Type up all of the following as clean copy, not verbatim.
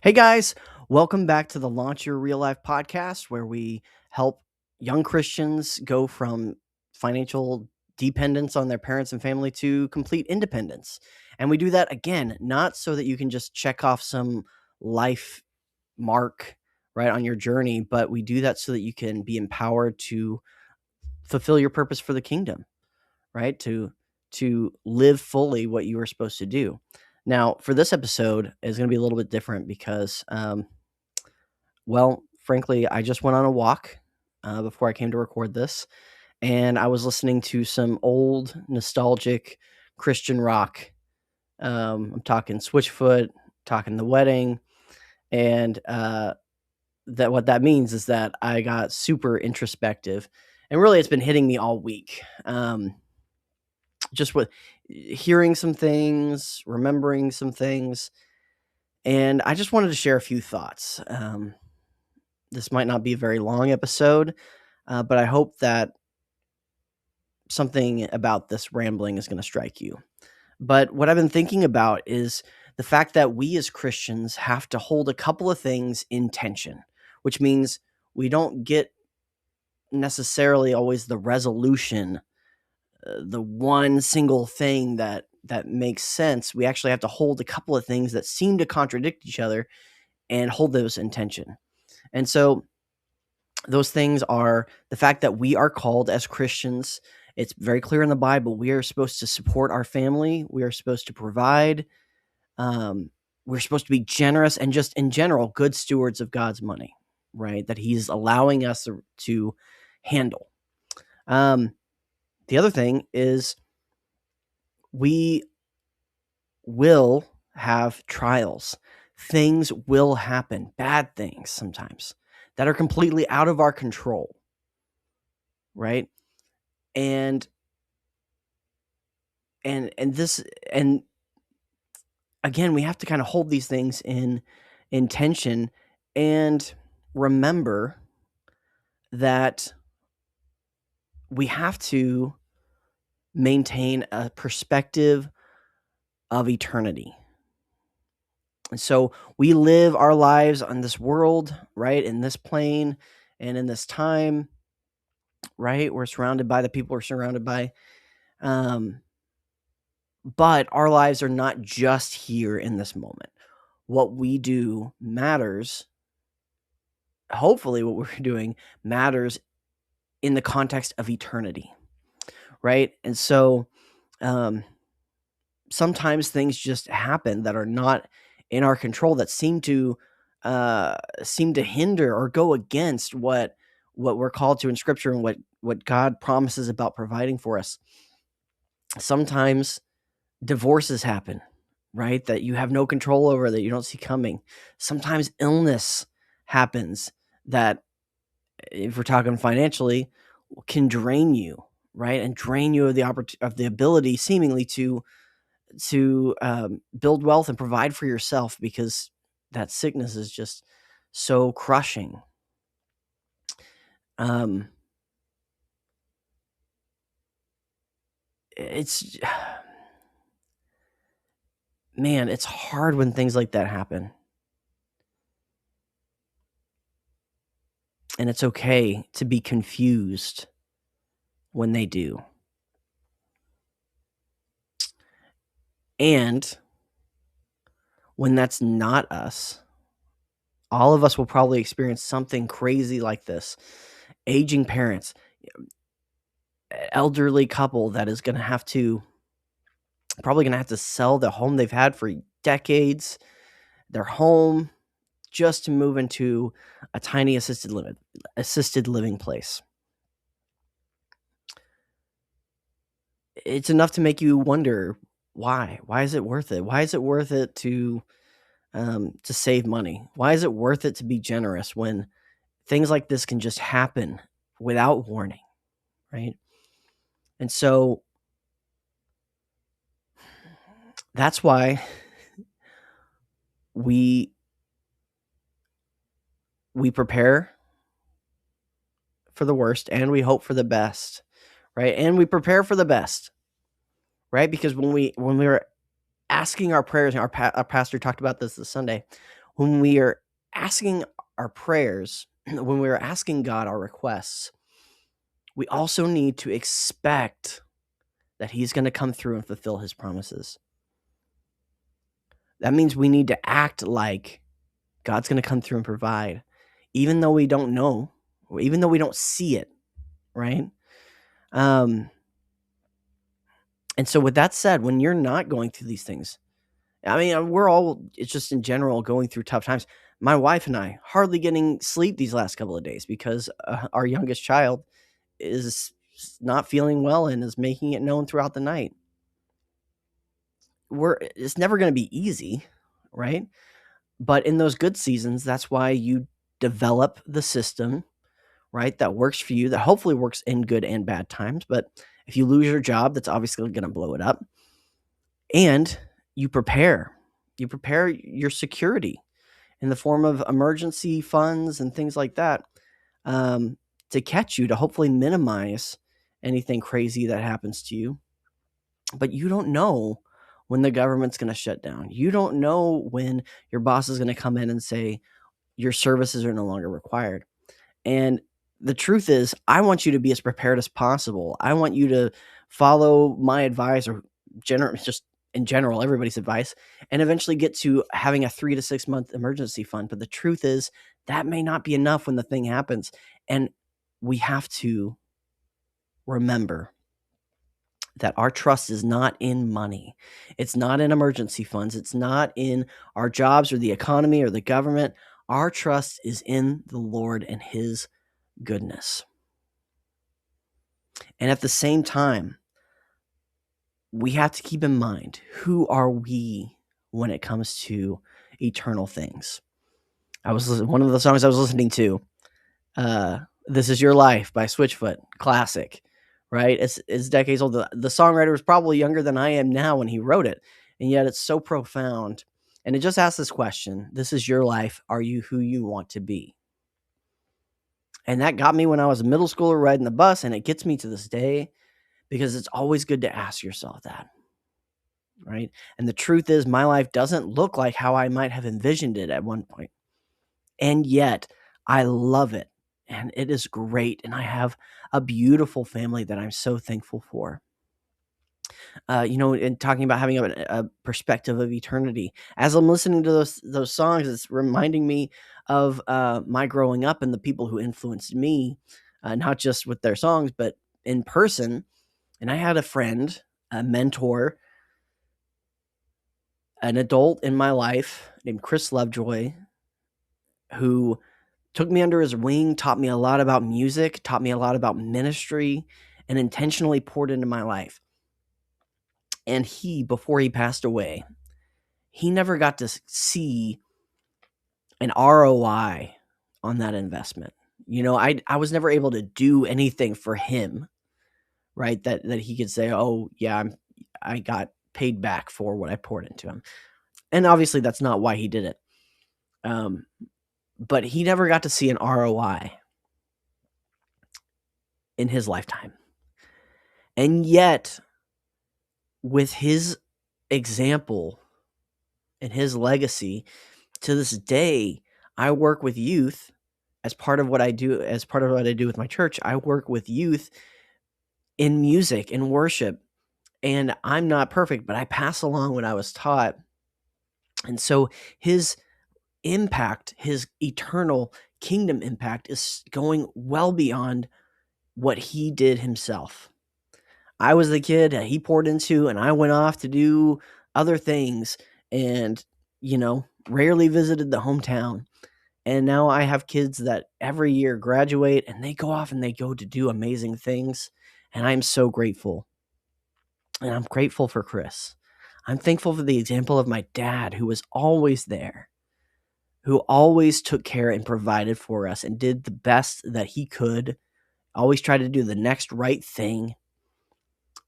Hey guys, welcome back to the Launch Your Real Life podcast, where we help young Christians go from financial dependence on their parents and family to complete independence. And we do that again, not so that you can just check off some life mark right on your journey, but we do that so that you can be empowered to fulfill your purpose for the kingdom, right? To live fully what you were supposed to do. Now, for this episode is going to be a little bit different because well, frankly, I just went on a walk before I came to record this, and I was listening to some old nostalgic Christian rock. I'm talking Switchfoot, talking The Wedding, and that what that means is that I got super introspective, and really, it's been hitting me all week. Just with hearing some things, remembering some things, and I just wanted to share a few thoughts. This might not be a very long episode, but I hope that something about this rambling is going to strike you. But what I've been thinking about is the fact that we as Christians have to hold a couple of things in tension, which means we don't get necessarily always the resolution, the one single thing that makes sense. We actually have to hold a couple of things that seem to contradict each other and hold those in tension. And so those things are the fact that we are called as Christians. It's very clear in the Bible. We are supposed to support our family. We are supposed to provide. Um, we're supposed to be generous and just in general, good stewards of God's money, right? That He's allowing us to handle. The other thing is we will have trials. Things will happen, bad things sometimes that are completely out of our control, right? And this and again, we have to kind of hold these things in tension and remember that we have to maintain a perspective of eternity. And so we live our lives on this world, right, in this plane and in this time, right? We're surrounded by the people we're surrounded by. But our lives are not just here in this moment. What we do matters. Hopefully, what we're doing matters in the context of eternity, right? And so sometimes things just happen that are not in our control, that seem to hinder or go against what we're called to in Scripture and what God promises about providing for us. Sometimes divorces happen, right? That you have no control over, that you don't see coming. Sometimes illness happens that, if we're talking financially, can drain you, right? And drain you of the ability seemingly to build wealth and provide for yourself, because that sickness is just so crushing. It's man, it's hard when things like that happen. And it's okay to be confused when they do. And when that's not us, all of us will probably experience something crazy like this. Aging parents, elderly couple that is probably going to have to sell the home they've had for decades, their home, just to move into a tiny assisted living place. It's enough to make you wonder, why? Why is it worth it? Why is it worth it to save money? Why is it worth it to be generous when things like this can just happen without warning, right? And so that's why we prepare for the worst and we hope for the best, right? And we prepare for the best, right? Because when we were asking our prayers, our pastor talked about this Sunday, when we are asking our prayers, when we are asking God our requests, we also need to expect that he's going to come through and fulfill his promises. That means we need to act like God's going to come through and provide, even though we don't know, or even though we don't see it, right? And so with that said, when you're not going through these things, I mean, we're all, it's just in general going through tough times. My wife and I hardly getting sleep these last couple of days because our youngest child is not feeling well and is making it known throughout the night. It's never going to be easy, right? But in those good seasons, that's why you develop the system, right, that works for you, that hopefully works in good and bad times. But if you lose your job, that's obviously going to blow it up. And you prepare your security in the form of emergency funds and things like that, to catch you, to hopefully minimize anything crazy that happens to you. But you don't know when the government's going to shut down. You don't know when your boss is going to come in and say your services are no longer required. And the truth is, I want you to be as prepared as possible. I want you to follow my advice, or just in general, everybody's advice, and eventually get to having a 3 to 6 month emergency fund. But the truth is, that may not be enough when the thing happens. And we have to remember that our trust is not in money. It's not in emergency funds. It's not in our jobs or the economy or the government. Our trust is in the Lord and his goodness. And at the same time, we have to keep in mind, who are we when it comes to eternal things? One of the songs I was listening to, This Is Your Life by Switchfoot, classic, right? It's decades old. The songwriter was probably younger than I am now when he wrote it, and yet it's so profound. And it just asks this question: this is your life. Are you who you want to be? And that got me when I was a middle schooler riding the bus, and it gets me to this day, because it's always good to ask yourself that, right? And the truth is, my life doesn't look like how I might have envisioned it at one point. And yet, I love it, and it is great, and I have a beautiful family that I'm so thankful for. And talking about having a perspective of eternity, as I'm listening to those songs, it's reminding me of my growing up and the people who influenced me, not just with their songs, but in person. And I had a friend, a mentor, an adult in my life named Chris Lovejoy, who took me under his wing, taught me a lot about music, taught me a lot about ministry, and intentionally poured into my life. And before he passed away, he never got to see an ROI on that investment. I was never able to do anything for him, right? That he could say, "Oh, yeah, I got paid back for what I poured into him." And obviously that's not why he did it. But he never got to see an ROI in his lifetime. And yet, with his example and his legacy, to this day, I work with youth as part of what I do with my church. I work with youth in music and worship. And I'm not perfect, but I pass along what I was taught. And so his impact, his eternal kingdom impact, is going well beyond what he did himself. I was the kid that he poured into, and I went off to do other things and, rarely visited the hometown. And now I have kids that every year graduate and they go off and they go to do amazing things. And I'm so grateful. And I'm grateful for Chris. I'm thankful for the example of my dad, who was always there, who always took care and provided for us and did the best that he could, always tried to do the next right thing.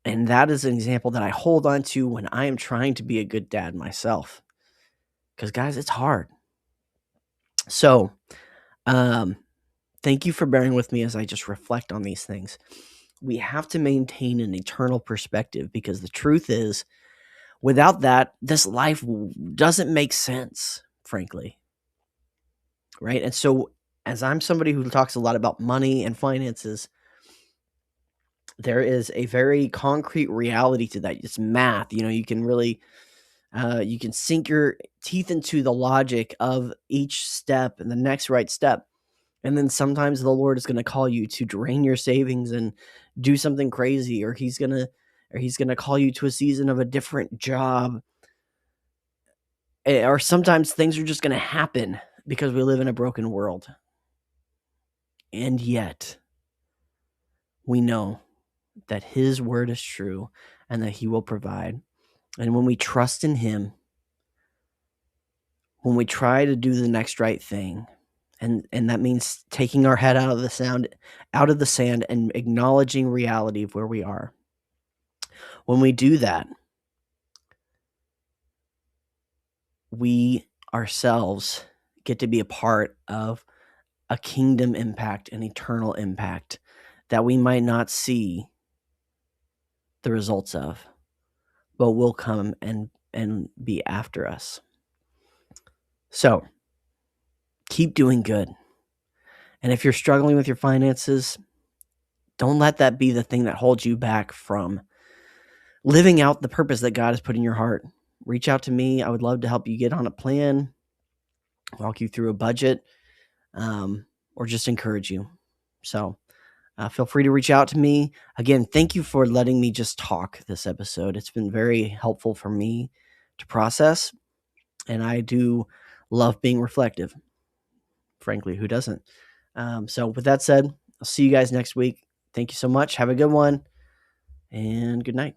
And that is an example that I hold on to when I am trying to be a good dad myself. Because, guys, it's hard. So, thank you for bearing with me as I just reflect on these things. We have to maintain an eternal perspective, because the truth is, without that, this life doesn't make sense, frankly. right? And so, as I'm somebody who talks a lot about money and finances, there is a very concrete reality to that. It's math. You can really you can sink your teeth into the logic of each step and the next right step. And then sometimes the Lord is going to call you to drain your savings and do something crazy, or he's going to call you to a season of a different job. Or sometimes things are just going to happen because we live in a broken world. And yet, we know that his word is true and that he will provide. And when we trust in him, when we try to do the next right thing, and that means taking our head out of the sand and acknowledging reality of where we are. When we do that, we ourselves get to be a part of a kingdom impact, an eternal impact that we might not see the results of, but will come and be after us. So keep doing good. And if you're struggling with your finances, don't let that be the thing that holds you back from living out the purpose that God has put in your heart. Reach out to me. I would love to help you get on a plan, walk you through a budget, or just encourage you. So feel free to reach out to me. Again, thank you for letting me just talk this episode. It's been very helpful for me to process, and I do love being reflective. Frankly, who doesn't? So with that said, I'll see you guys next week. Thank you so much. Have a good one, and good night.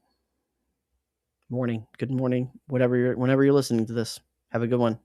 Morning, good morning, whenever you're listening to this. Have a good one.